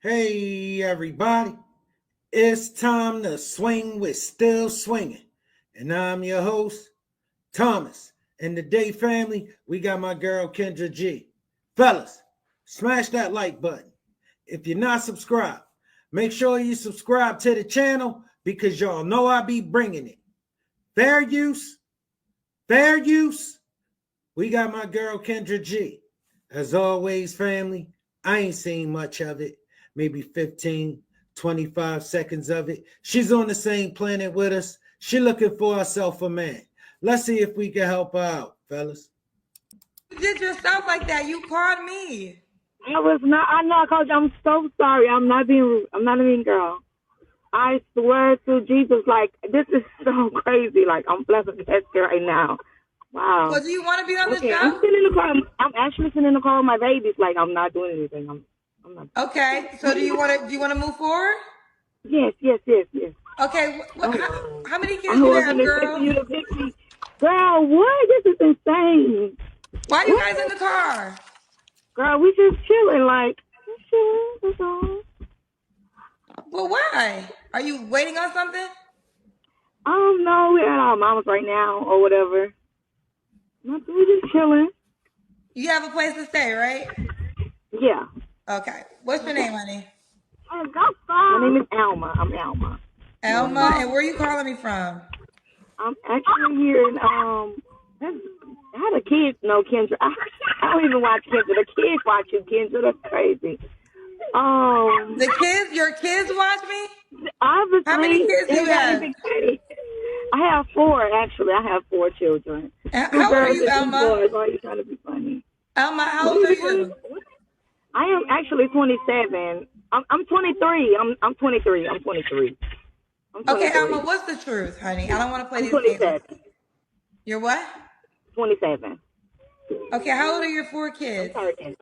Hey everybody, it's time to swing with Still Swinging. And I'm your host, Thomas. And today, family, we got my girl Kendra G. Fellas, smash that like button. If you're not subscribed, make sure you subscribe to the channel because y'all know I be bringing it. Fair use, fair use. We got my girl Kendra G. As always, family, I ain't seen much of it. Maybe 15, 25 seconds of it. She's on the same planet with us. She looking for herself a man. Let's see if we can help her out, fellas. You did yourself like that. You called me. I was not. I know, Coach. I'm so sorry. I'm not being rude. I'm not a mean girl. I swear to Jesus, like this is so crazy. Like I'm flabbergasted right now. Wow. So do you want to be on the Okay, show? I'm sitting in the car. I'm actually sitting in the car with my babies. Like I'm not doing anything. I'm not. Okay. So do you want to move forward? Yes. Okay. Oh, How many I kids you have, wasn't expecting girl? you to pick me. Girl, what? This is insane. Why are you What? guys in the car? Girl, we just chilling. Like, we chilling. That's all. Well, why? Are you waiting on something? No, we're at our mama's right now or whatever. Nothing, we just chilling. You have a place to stay, right? Yeah. Okay. What's your name, honey? My name is Alma. I'm Alma. Elma. And where are you calling me from? I'm actually here in how the kids know Kendra? I don't even watch Kendra. The kids watch you, Kendra. That's crazy. Your kids watch me? Obviously, How many kids do you they gotta have? be kidding. I have four, actually. I have four children. Two How old are girls you, and two Elma? boys. Why are you trying to be funny? Elma, how old are you? I am actually 27. I'm 23. I'm 23. I'm 23. I'm 23. Okay, Elma, what's the truth, honey? I don't want to play I'm these games. 27. You're what? 27. Okay, how old are your four I'm kids? sorry, Kendra.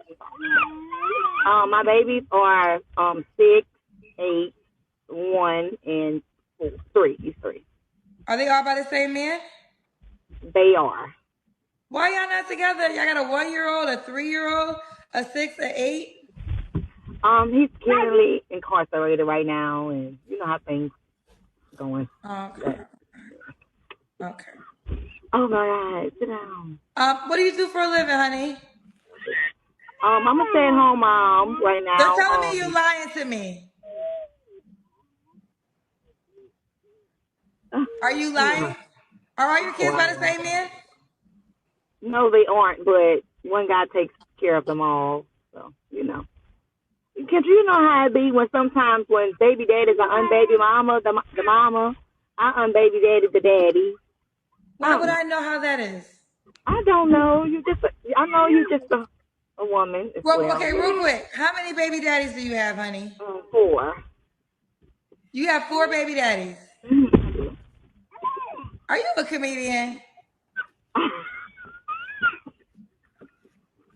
My babies are 6, 8, 1, and 3. He's 3. Are they all by the same man? They are. Why y'all not together? Y'all got a 1-year-old, a 3-year-old, a 6, an 8? He's currently incarcerated right now, and you know how things going. Okay. Okay. Oh my God, sit down. What do you do for a living, honey? I'm a stay-at-home mom right now. They're telling me you're lying to me. Are you lying? Are all your kids by the same man? No, they aren't, but one guy takes care of them all. So, you know. Kendra, you know how it be when sometimes when baby daddies are unbaby mama, the mama, I unbaby daddy the daddy. Why would I know how that is? I don't know. I know you just a woman as well. Okay, real quick. How many baby daddies do you have, honey? 4. You have 4 baby daddies. Are you a comedian?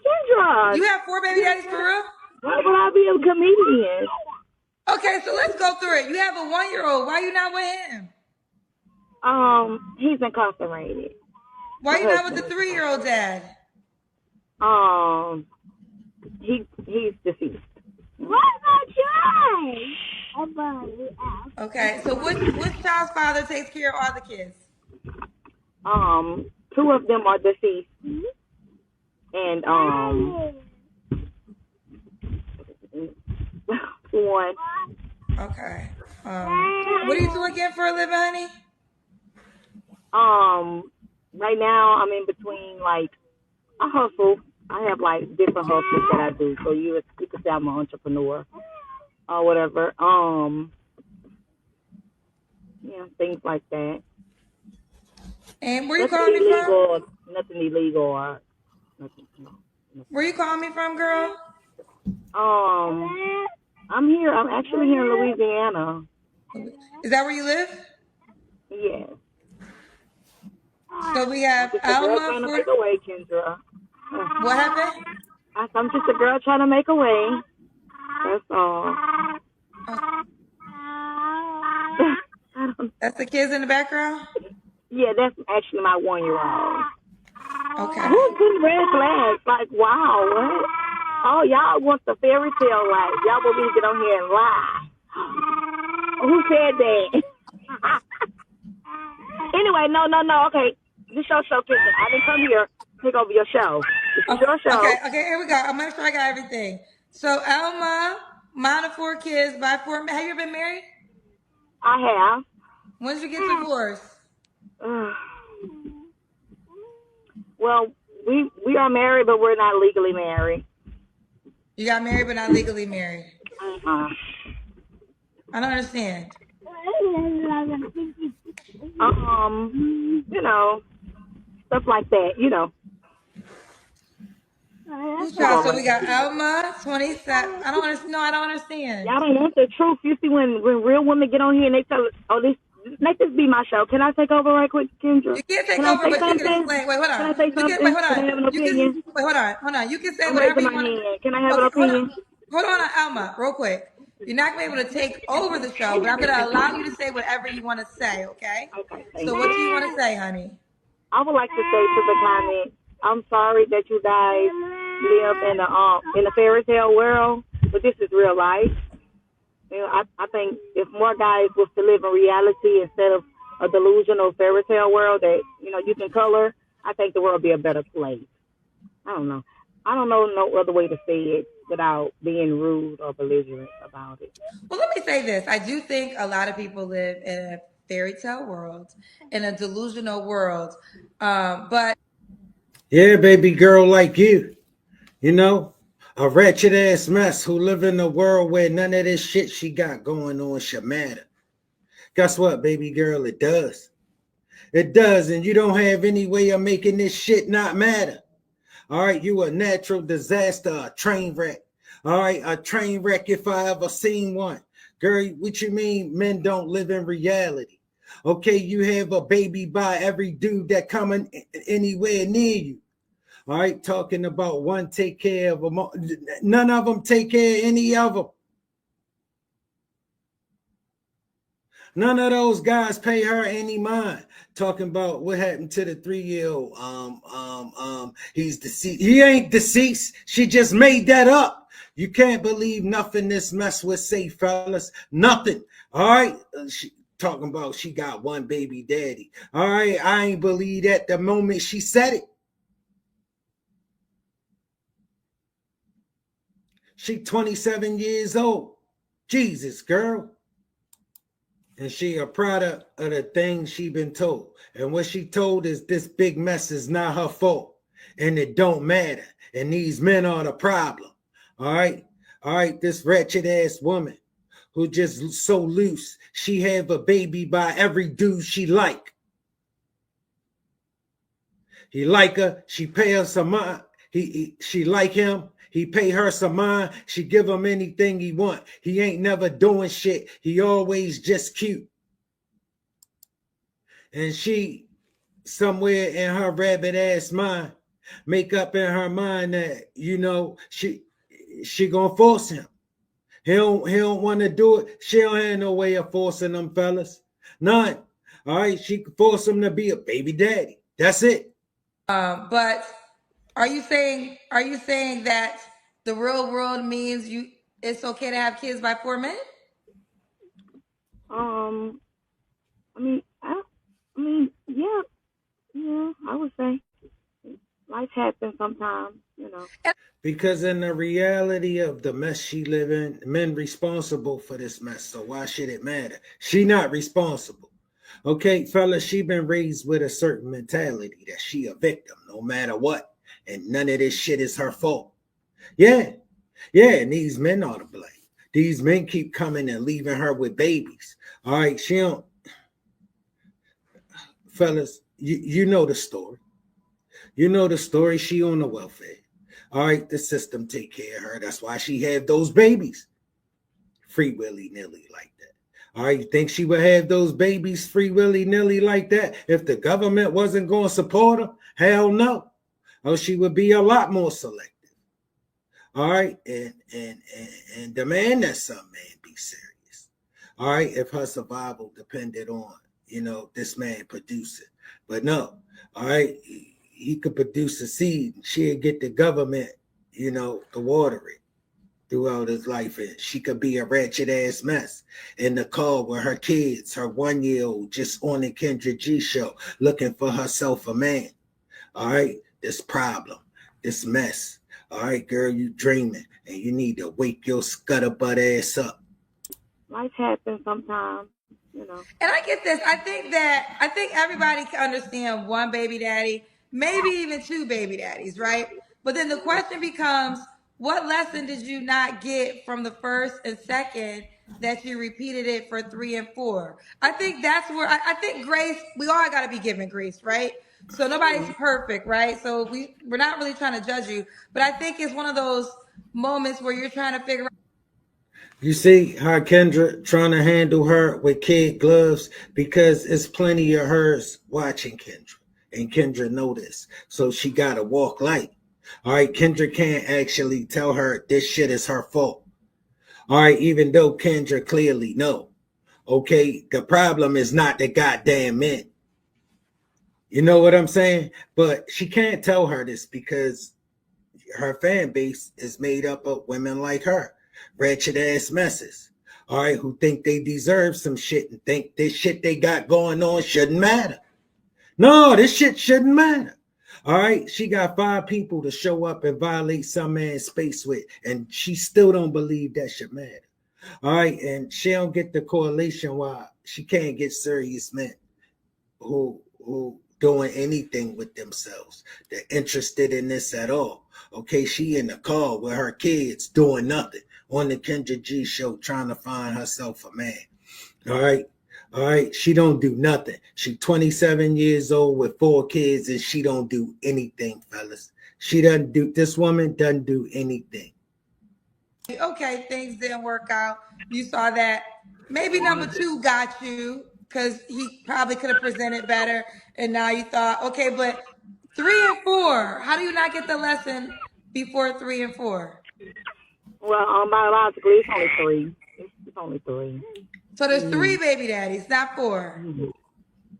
Kendra! You have 4 baby daddies for real? Why would I be a comedian? Okay, so let's go through it. You have a 1-year-old. Why are you not with him? He's incarcerated. Why are you not with the 3-year-old dad? He's deceased. Okay, so which child's father takes care of all the kids? 2 of them are deceased. And one. Okay. What do you do again for a living, honey? Right now I'm in between, like, I hustle. I have like different hustles that I do. So you could say I'm an entrepreneur or whatever. Yeah, things like that. And where you calling me from? Nothing illegal or nothing. Where you calling me from, girl? I'm here. I'm actually here in Louisiana. Is that where you live? Yes. So we have Alma. Trying to make a way, Kendra. What happened? I'm just a girl trying to make a way. That's all. That's the kids in the background? Yeah, that's actually my 1-year-old. Okay. Who's putting red flags? Like, wow, what? Oh, y'all want the fairy tale life. Y'all want me to get on here and lie. Who said that? Anyway, no. Okay, this your show, Kendra. I didn't come here to take over your show. This is your show. Okay, here we go. I'm make sure I got everything. So Alma, mom of 4 kids by 4 men. Have you ever been married? I have. When did you get divorced? Well, we are married, but we're not legally married. You got married but not legally married. Uh-huh. I don't understand. You know, stuff like that, you know. So we got Alma, 27. I don't understand. No, I don't understand. Y'all don't want the truth. You see, when real women get on here and they tell us, oh, let this be my show. Can I take over right quick, Kendra? You can't take Can over, I say but something? you can explain. Wait, hold on. Can I say something? Wait, hold on. Can I have an opinion? Wait, hold on. You can say I'm whatever raising you my want. hand. Can I have an opinion? Hold on, Alma, real quick. You're not gonna be able to take over the show, but I'm gonna allow you to say whatever you want to say. Okay? Okay. So what do you want to say, honey? I would like to say to the comment, I'm sorry that you guys live in a fairy tale world, but this is real life. You know, I think if more guys was to live in reality instead of a delusional fairy tale world that, you know, you can color, I think the world would be a better place. I don't know. I don't know no other way to say it without being rude or belligerent about it. Well, let me say this. I do think a lot of people live in a fairy tale world, in a delusional world. But Yeah, baby girl like you. You know, a wretched ass mess who live in a world where none of this shit she got going on should matter. Guess what, baby girl? It does. It does, and you don't have any way of making this shit not matter. All right, you a natural disaster, a train wreck. All right, a train wreck if I ever seen one. Girl, what you mean men don't live in reality? Okay, you have a baby by every dude that coming anywhere near you. All right, talking about one take care of them. None of them take care of any of them. None of those guys pay her any mind. Talking about what happened to the 3-year-old. He's deceased. He ain't deceased. She just made that up. You can't believe nothing this mess would say, fellas. Nothing. All right. She talking about she got one baby daddy. All right. I ain't believe that the moment she said it. She 27 years old. Jesus, girl. And she a product of the things she been told. And what she told is this big mess is not her fault. And it don't matter. And these men are the problem. All right? All right, this wretched ass woman who just so loose, she have a baby by every dude she like. He like her, she pay her some money. She like him. He pay her some mind. She give him anything he want. He ain't never doing shit. He always just cute. And she, somewhere in her rabbit ass mind, make up in her mind that, you know, she gonna force him. He don't want to do it. She don't have no way of forcing them fellas. None. All right, she could force him to be a baby daddy. That's it. but are you saying that the real world means it's okay to have kids by 4 men? Yeah, I would say life happens sometimes, you know. Because in the reality of the mess she live in, men responsible for this mess. So why should it matter? She not responsible. Okay, fellas, she been raised with a certain mentality that she a victim no matter what. And none of this shit is her fault. Yeah, and these men are to blame. These men keep coming and leaving her with babies. All right, she don't. Fellas, you know the story. You know the story. She on the welfare. All right, the system take care of her. That's why she had those babies. Free willy-nilly like that. All right, you think she would have those babies free willy-nilly like that if the government wasn't going to support her? Hell no. Oh, she would be a lot more selective. All right, and demand that some man be serious. All right, if her survival depended on, you know, this man producing. But no, all right, he could produce a seed. She'd get the government, to water it throughout his life. And she could be a ratchet ass mess in the car with her kids, her 1-year-old, just on the Kendra G show, looking for herself a man. All right, this problem, this mess. All right, girl, you dreaming, and you need to wake your scutterbutt ass up. Life happens sometimes, And I get this. I think everybody can understand one baby daddy, maybe even two baby daddies, right? But then the question becomes, what lesson did you not get from the first and second that you repeated it for 3 and 4? I think that's where I think grace, we all got to be given grace, right? So nobody's perfect, right? So we're not really trying to judge you, but I think it's one of those moments where you're trying to figure out. You see how Kendra trying to handle her with kid gloves, because it's plenty of hers watching Kendra, and Kendra know this, so she gotta walk light. All right, Kendra can't actually tell her this shit is her fault. All right, even though Kendra clearly know. Okay, the problem is not the goddamn men. You know what I'm saying? But she can't tell her this because her fan base is made up of women like her, wretched ass messes. All right, who think they deserve some shit and think this shit they got going on shouldn't matter. No, this shit shouldn't matter. All right, she got 5 people to show up and violate some man's space with, and she still don't believe that should matter. All right, and she don't get the correlation why she can't get serious men who doing anything with themselves. They're interested in this at all. Okay, she in the car with her kids doing nothing on the Kendra G show trying to find herself a man. All right, she don't do nothing. She 27 years old with 4 kids and she don't do anything, fellas. This woman doesn't do anything. Okay, things didn't work out. You saw that. Maybe number 2 got you because he probably could have presented better. And now you thought, okay, but 3 and 4, how do you not get the lesson before 3 and 4? Well, biologically, it's only 3. It's only 3. So there's 3 baby daddies, not 4.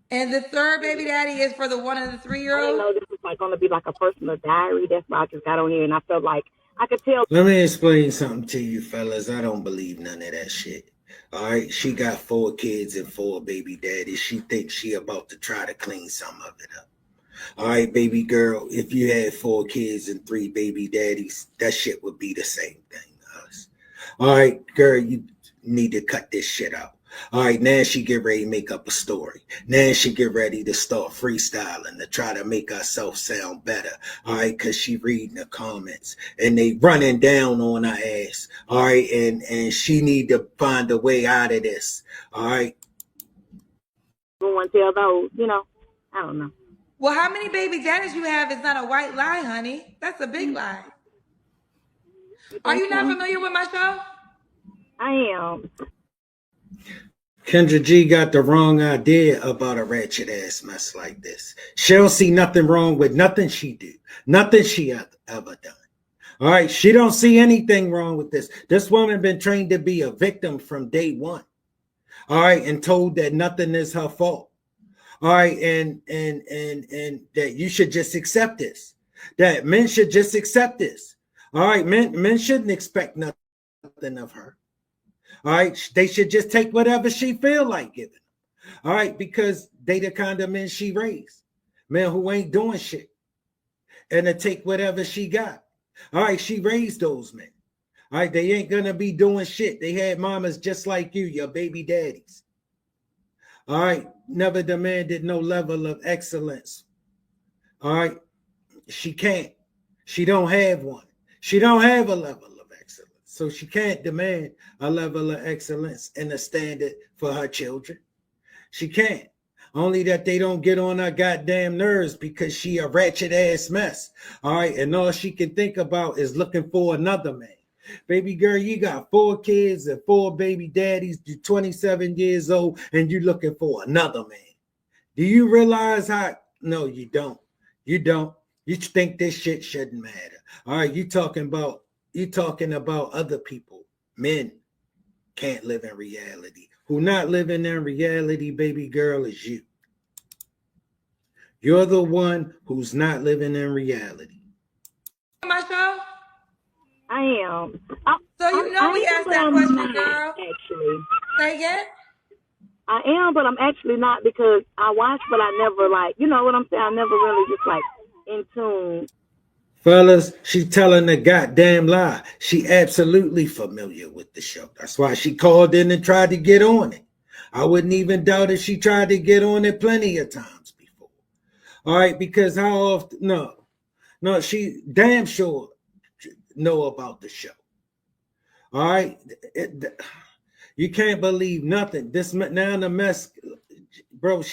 And the 3rd baby daddy is for the 1 and the 3-year-old? I didn't know this was going to be like a personal diary. That's why I just got on here and I felt like I could tell. Let me explain something to you, fellas. I don't believe none of that shit. All right, she got 4 kids and 4 baby daddies. She thinks she about to try to clean some of it up. All right, baby girl, if you had 4 kids and 3 baby daddies, that shit would be the same thing to us. All right, girl, you need to cut this shit out. All right, now she get ready to make up a story. Now she get ready to start freestyling to try to make herself sound better. All right, because she reading the comments and they running down on her ass. All right, and she need to find a way out of this. All right. Going to tell those, I don't know. Well, how many baby daddies you have is not a white lie, honey. That's a big lie. Are you not familiar with my show? I am. Kendra G got the wrong idea about a ratchet ass mess like this. She don't see nothing wrong with nothing she do, nothing she ever done. All right, she don't see anything wrong with this. This woman been trained to be a victim from day one. All right, and told that nothing is her fault. All right, and that you should just accept this. That men should just accept this. All right, men shouldn't expect nothing of her. All right, they should just take whatever she feel like giving. All right, because they the kind of men she raised, men who ain't doing shit, and to take whatever she got. All right, she raised those men. All right, they ain't gonna be doing shit. They had mamas just like you, your baby daddies. All right, never demanded no level of excellence. All right, she can't. She don't have one. She don't have a level of excellence. So she can't demand a level of excellence and a standard for her children. She can't. Only that they don't get on her goddamn nerves because she a ratchet ass mess. All right, and all she can think about is looking for another man. Baby girl, you got 4 kids and 4 baby daddies. You're 27 years old and you're looking for another man. Do you realize how? No, you don't. You don't. You think this shit shouldn't matter. All right, you talking about other people. Men can't live in reality. Who not living in reality, baby girl, is you. You're the one who's not living in reality. My show? I am. So we I am, asked but that I'm question, not girl. actually. Say again. I am, but I'm actually not because I watch, but I never like. You know what I'm saying? I never really just like in tune. Fellas, she telling a goddamn lie. She absolutely familiar with the show. That's why she called in and tried to get on it. I wouldn't even doubt if she tried to get on it plenty of times before. All right, because how often? No, she damn sure know about the show. All right, you can't believe nothing. This now the mess, bro.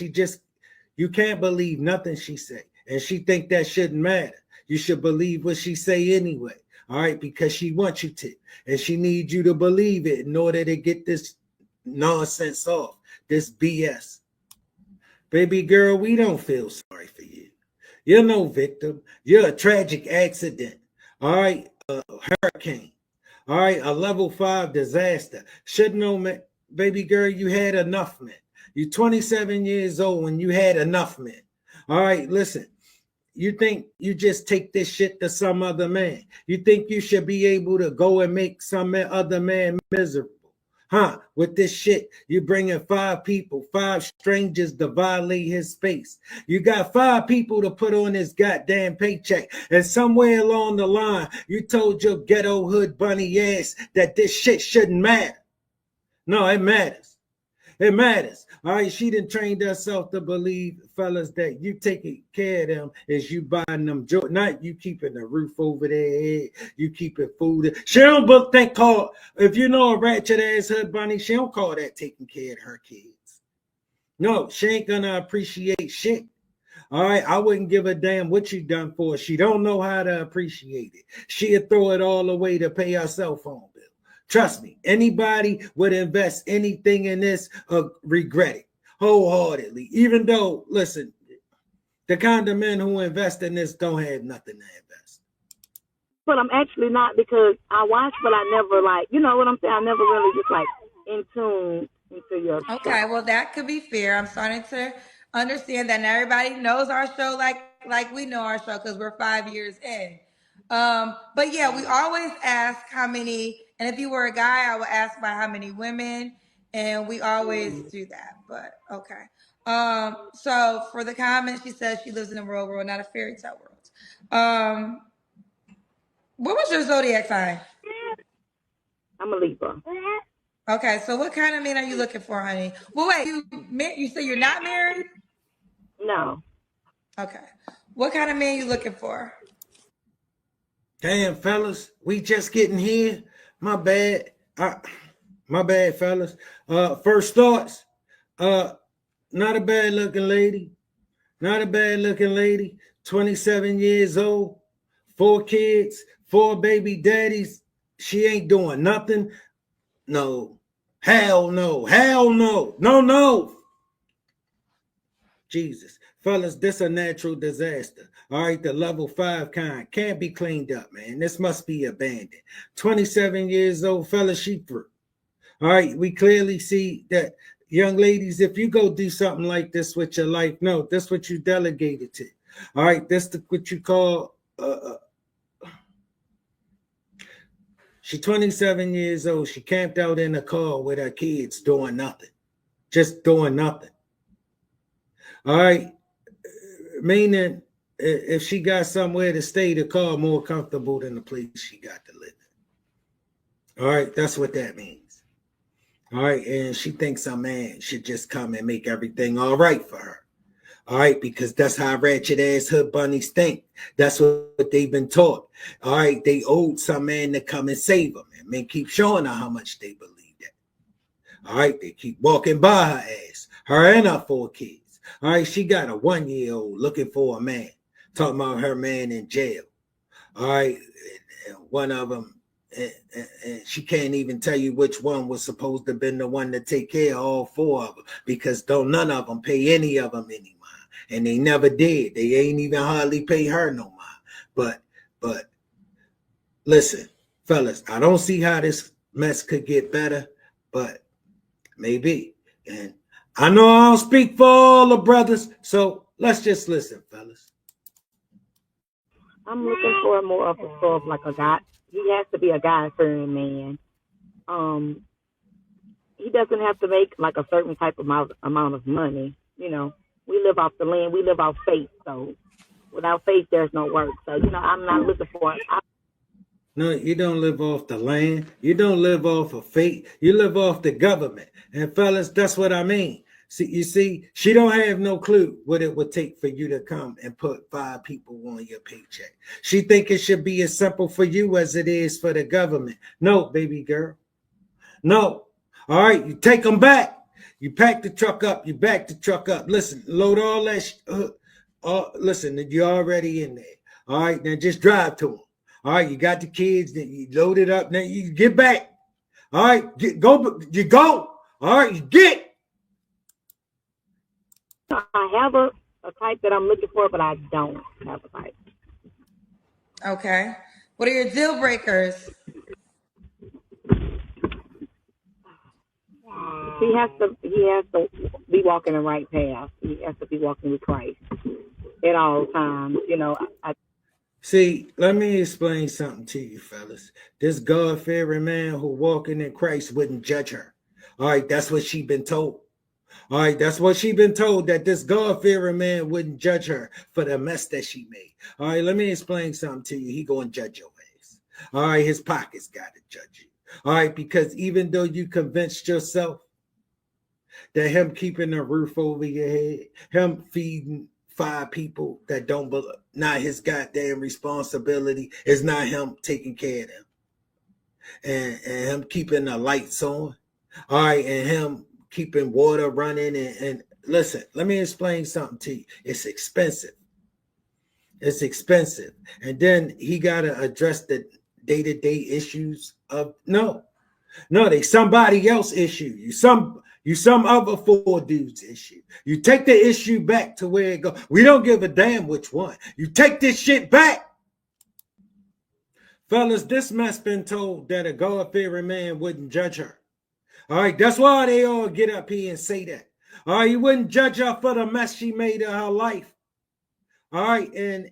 You can't believe nothing she say, and she think that shouldn't matter. You should believe what she say anyway. All right, because she wants you to, and she needs you to believe it in order to get this nonsense off, this BS. Baby girl, we don't feel sorry for you. You're no victim. You're a tragic accident. All right, a hurricane. All right, a level 5 disaster. Should know, man, baby girl, you had enough, man. You're 27 years old and you had enough, man. All right, listen. You think you just take this shit to some other man? You think you should be able to go and make some other man miserable? Huh? With this shit, you bringing 5 people, 5 strangers to violate his space. You got 5 people to put on his goddamn paycheck. And somewhere along the line, you told your ghetto hood bunny ass that this shit shouldn't matter. No, it matters. It matters. All right, she done trained herself to believe, fellas, that you taking care of them is you buying them joy, not you keeping the roof over their head, you keeping food. She don't if you know a ratchet ass hood bunny, she don't call that taking care of her kids. No, she ain't gonna appreciate shit. All right, I wouldn't give a damn what you done for her. She don't know how to appreciate it. She'd throw it all away to pay her cell phone bill. Trust me, anybody would invest anything in this regret it wholeheartedly. Even though, listen, the kind of men who invest in this don't have nothing to invest. But I'm actually not because I watch, but I never like. You know what I'm saying? I never really just like in tune into your Okay, show. well that could be fair. I'm starting to understand that not everybody knows our show like we know our show because we're 5 years in. But yeah, we always ask how many, and if you were a guy, I would ask by how many women, and we always do that. But okay. So for the comment, she says she lives in a real world, not a fairy tale world. What was your zodiac sign? I'm a Libra. Okay, so what kind of man are you looking for, honey? Well, wait, you say you're not married? No. Okay. What kind of man you looking for? Damn, fellas, we just getting here. My bad. My bad, fellas. First thoughts. Not a bad looking lady. Not a bad looking lady. 27 years old. 4 kids. 4 baby daddies. She ain't doing nothing. No. Hell no. Hell no. No. Jesus. Fellas, this a natural disaster. All right, the level 5 kind can't be cleaned up, man. This must be abandoned. 27 years old, fellas, she through. All right, we clearly see that, young ladies, if you go do something like this with your life, no, this what you delegated to. All right, this what you call, she 27 years old. She camped out in a car with her kids doing nothing. Just doing nothing. All right, meaning if she got somewhere to stay, the car more comfortable than the place she got to live in. All right, that's what that means. All right, and she thinks a man should just come and make everything all right for her. All right, because that's how ratchet ass hood bunnies think. That's what they've been taught. All right, they owed some man to come and save them. And men keep showing her how much they believe that. All right, they keep walking by her ass, her and her 4 kids. All right, she got a 1-year-old looking for a man, talking about her man in jail. All right, one of them, and she can't even tell you which one was supposed to have been the one to take care of all 4 of them because don't none of them pay any of them any mind, and they never did. They ain't even hardly pay her no mind. But listen, fellas, I don't see how this mess could get better, but maybe. And I know I don't speak for all the brothers, so let's just listen, fellas. I'm looking for more of a sort of like a he has to be a God-fearing man. He doesn't have to make like a certain type of amount of money. You know, we live off the land. We live off faith. So without faith, there's no work. So I'm not looking for. No, you don't live off the land. You don't live off of faith. You live off the government. And fellas, that's what I mean. See, you see, she don't have no clue what it would take for you to come and put 5 people on your paycheck. She think it should be as simple for you as it is for the government. No, baby girl. No. All right, you take them back. You pack the truck up. You back the truck up. Listen, load all that. Listen, you're already in there. All right, now just drive to them. All right, you got the kids. Then you load it up. Now you get back. All right, go. You go. All right, you get. I have a type that I'm looking for, but I don't have a type. Okay. What are your deal breakers? He has to be walking the right path. He has to be walking with Christ at all times. You know, See, let me explain something to you, fellas. This God-fearing man who walking in Christ wouldn't judge her. All right, that's what she been told. All right, that's what she been told, that this God-fearing man wouldn't judge her for the mess that she made. All right, let me explain something to you. He going to judge your ass. All right, his pockets got to judge you. All right, because even though you convinced yourself that him keeping a roof over your head, him feeding 5 people that don't believe, not his goddamn responsibility, is not him taking care of them, and him keeping the lights on, all right, and him keeping water running, and listen, let me explain something to you. It's expensive. It's expensive. And then he got to address the day-to-day issues of they somebody else issue. You some other 4 dudes issue. You take the issue back to where it goes. We don't give a damn which one. You take this shit back. Fellas, this mess been told that a God-fearing man wouldn't judge her. All right, that's why they all get up here and say that. All right, he wouldn't judge her for the mess she made of her life. All right, and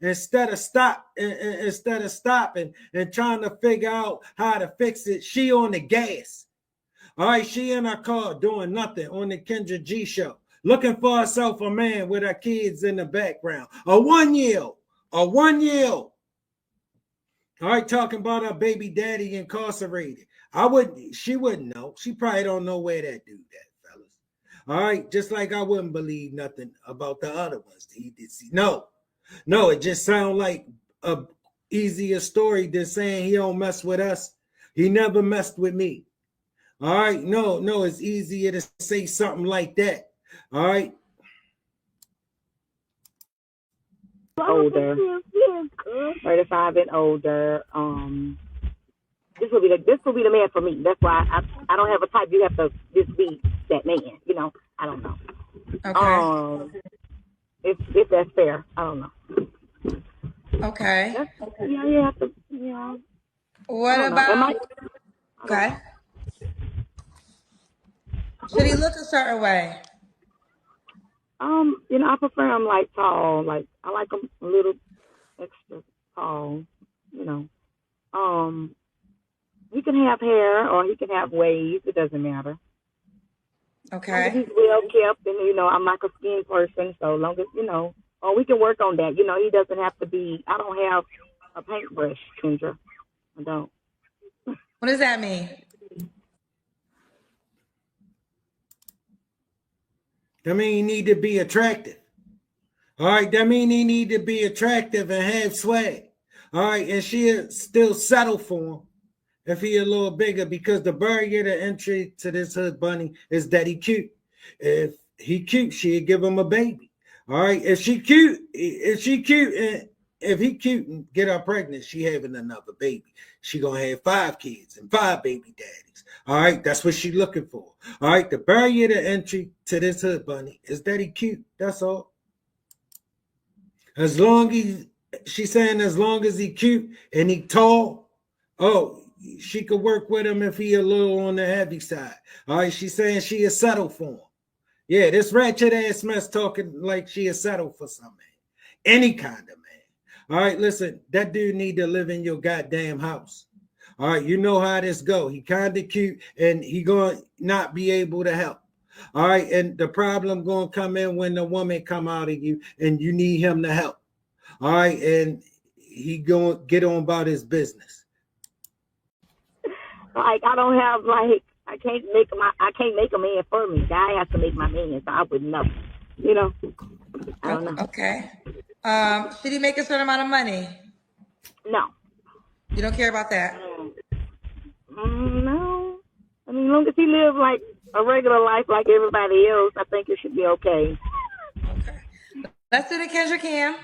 instead of stopping and trying to figure out how to fix it, she on the gas. All right, she in her car doing nothing on the Kendra G show, looking for herself a man with her kids in the background. A 1-year-old. All right, talking about her baby daddy incarcerated. She wouldn't know. She probably don't know where that dude at, fellas. All right, just like I wouldn't believe nothing about the other ones that he did see. No, it just sounds like a easier story than saying he don't mess with us. He never messed with me. All right, no, it's easier to say something like that. All right. Older, 35 and older. This will be the man for me. That's why I don't have a type. You have to just be that man. You know, I don't know. Okay. If that's fair, I don't know. Okay. You have to. You know. What about? Okay. Should he look a certain way? You know, I prefer him like tall. Like I like him a little extra tall. You know. He can have hair or he can have waves. It doesn't matter. Okay. He's well kept, and you know, I'm like a skin person, so long as we can work on that. You know, he doesn't have to be. I don't have a paintbrush, Kendra. I don't. What does that mean? That mean he need to be attractive. All right, that mean he need to be attractive and have swag. All right, and she'll still settle for him if he a little bigger, because the barrier to entry to this hood bunny is that he cute. If he cute, she'll give him a baby. All right, if he cute, and if he cute and get her pregnant, she having another baby. She gonna have 5 kids and 5 baby daddies. All right, that's what she looking for. All right, the barrier to entry to this hood bunny is that he cute. That's all. As long as he cute and he tall, she could work with him if he a little on the heavy side. All right, she's saying she is settled for him. Yeah, this ratchet ass mess talking like she is settled for some man. Any kind of man. All right, listen, that dude need to live in your goddamn house. All right, you know how this go. He kind of cute, and he gonna not be able to help. All right, and the problem gonna come in when the woman come out of you, and you need him to help. All right, and he gonna get on about his business. Like I don't have like I can't make a man for me. Guy has to make my man, so I would know. You know, I don't know. Okay. Should he make a certain amount of money? No. You don't care about that. No. I mean, as long as he live like a regular life like everybody else, I think it should be okay. Okay. Let's do the Kendra Cam.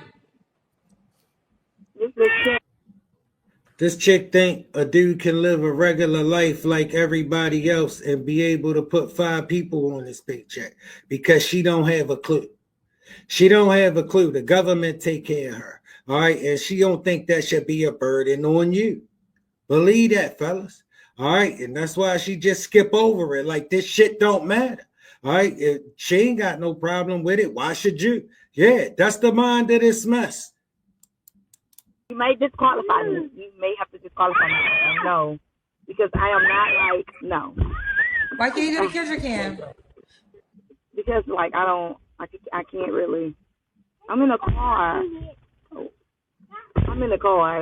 This chick think a dude can live a regular life like everybody else and be able to put 5 people on his paycheck because she don't have a clue. She don't have a clue. The government take care of her. All right. And she don't think that should be a burden on you. Believe that, fellas. All right. And that's why she just skip over it. Like this shit don't matter. All right. If she ain't got no problem with it, why should you? Yeah, that's the mind of this mess. You may disqualify me. You may have to disqualify me. No. Because I am not like, no. Why can't you do the Kendra Cam? Because like I can't really. I'm in a car.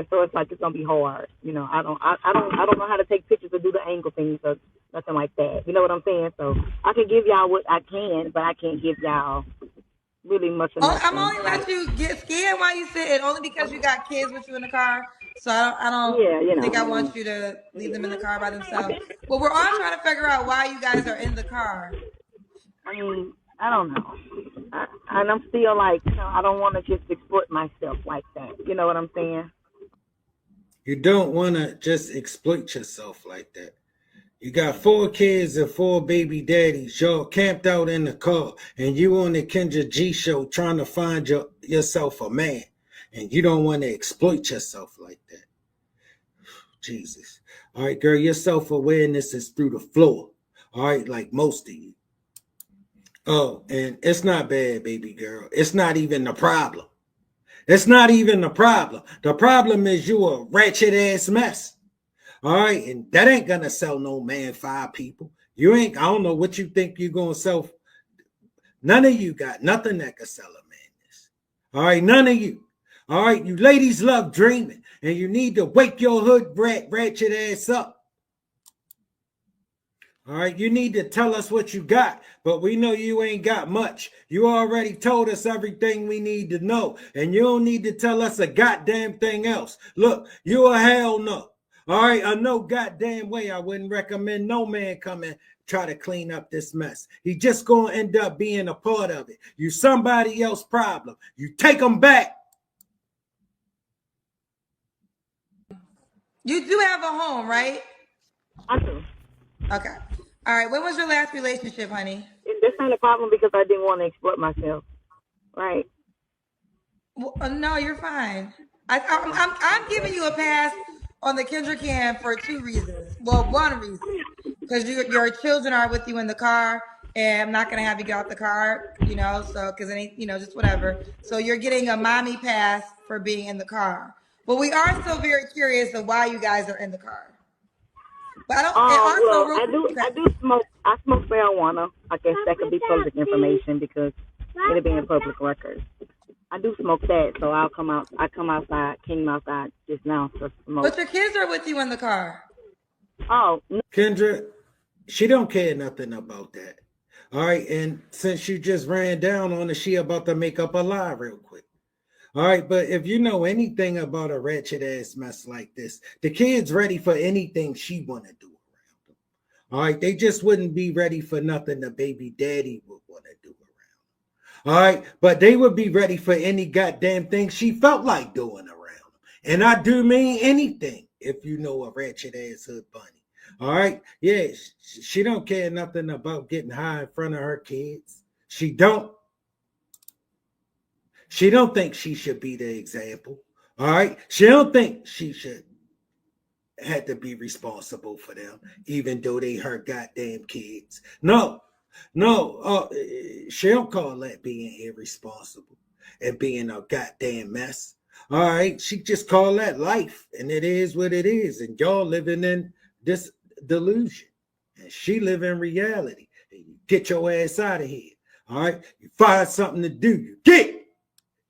So it's like it's gonna be hard. You know, I don't know how to take pictures or do the angle things or nothing like that. You know what I'm saying? So I can give y'all what I can, but I can't give y'all really much. I'm only let you get scared while you sit, and only because you got kids with you in the car. So I don't think I want you to leave them in the car by themselves. But we're all trying to figure out why you guys are in the car. I mean, I don't know. And I'm still like, you know, I don't want to just exploit myself like that. You know what I'm saying? You don't want to just exploit yourself like that. You got 4 kids and 4 baby daddies. Y'all camped out in the car, and you on the Kendra G show trying to find yourself a man, and you don't want to exploit yourself like that. Jesus. All right, girl, your self-awareness is through the floor. All right, like most of you. Oh, and it's not bad, baby girl. It's not even the problem. It's not even the problem. The problem is you a ratchet ass mess. All right, and that ain't gonna sell no man 5 people. You ain't, I don't know what you think you're gonna sell. None of you got nothing that can sell a man this. All right, none of you. All right, you ladies love dreaming, and you need to wake your hood ratchet ass up. All right, you need to tell us what you got, but we know you ain't got much. You already told us everything we need to know, and you don't need to tell us a goddamn thing else. Look, you a hell no. All right, no goddamn way I wouldn't recommend no man come and try to clean up this mess. He just gonna end up being a part of it. You somebody else's problem. You take them back. You do have a home, right? I do. Okay. All right. When was your last relationship, honey? This ain't a problem because I didn't want to exploit myself. Right. Well, no, you're fine. I'm giving you a pass on the Kendra Cam for 2 reasons. Well, 1 reason, because your children are with you in the car, and I'm not gonna have you get out the car, you know. So because it ain't, you know, just whatever. So you're getting a mommy pass for being in the car. But we are still very curious of why you guys are in the car. But I don't. And also, well, I do smoke. I smoke marijuana. I guess that could be public information because it'll be in public records. I do smoke that, so I'll come out. I came outside just now to smoke. But your kids are with you in the car. Oh, no. Kendra, she don't care nothing about that. All right, and since you just ran down on her, she about to make up a lie real quick. All right, but if you know anything about a ratchet ass mess like this, the kid's ready for anything she want to do around them. All right, they just wouldn't be ready for nothing the baby daddy would want to do around them. All right, but they would be ready for any goddamn thing she felt like doing around them. And I do mean anything if you know a ratchet ass hood bunny. All right, yeah, she don't care nothing about getting high in front of her kids. She don't. She don't think she should be the example. All right. She don't think she should have to be responsible for them, even though they her goddamn kids. No. She don't call that being irresponsible and being a goddamn mess. All right, she just called that life, and it is what it is. And y'all living in this delusion, and she live in reality. Get your ass out of here. All right, you find something to do.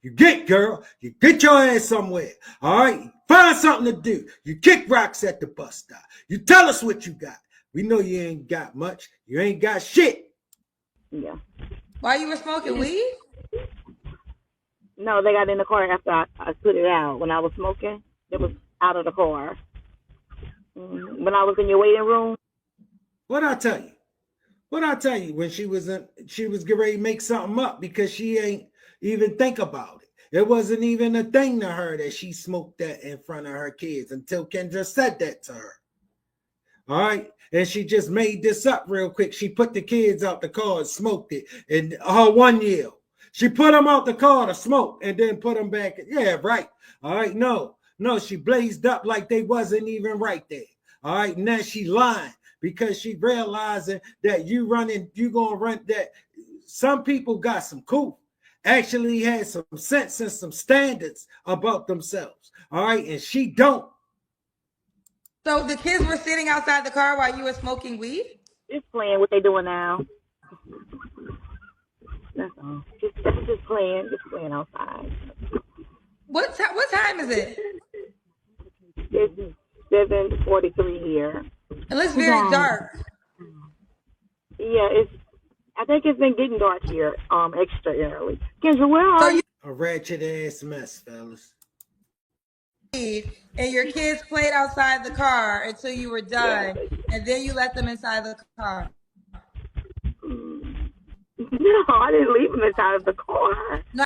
You get, girl. You get your ass somewhere. All right, find something to do. You kick rocks at the bus stop. You tell us what you got. We know you ain't got much. You ain't got shit. Yeah. While you were smoking weed? No, they got in the car after I put it out. When I was smoking, it was out of the car. When I was in your waiting room. What'd I tell you? What'd I tell you when she was getting ready to make something up because she ain't even think about it. It wasn't even a thing to her that she smoked that in front of her kids until Kendra said that to her. All right. And she just made this up real quick. She put the kids out the car and smoked it in her 1 year. She put them out the car to smoke and then put them back. Yeah, right. All right. No, she blazed up like they wasn't even right there. All right. Now she lying because she realizing that you gonna run that. Some people got some cool, actually had some sense and some standards about themselves. All right. And she don't. So the kids were sitting outside the car while you were smoking weed? Just playing what they doing now. That's all. Just playing outside. What time is it? It's 7:43 here. It looks very dark. Yeah, I think it's been getting dark here, extra early. Kendra, where are you? A ratchet ass mess, fellas. And your kids played outside the car until you were done, and then you let them inside the car. No, I didn't leave them inside of the car. No,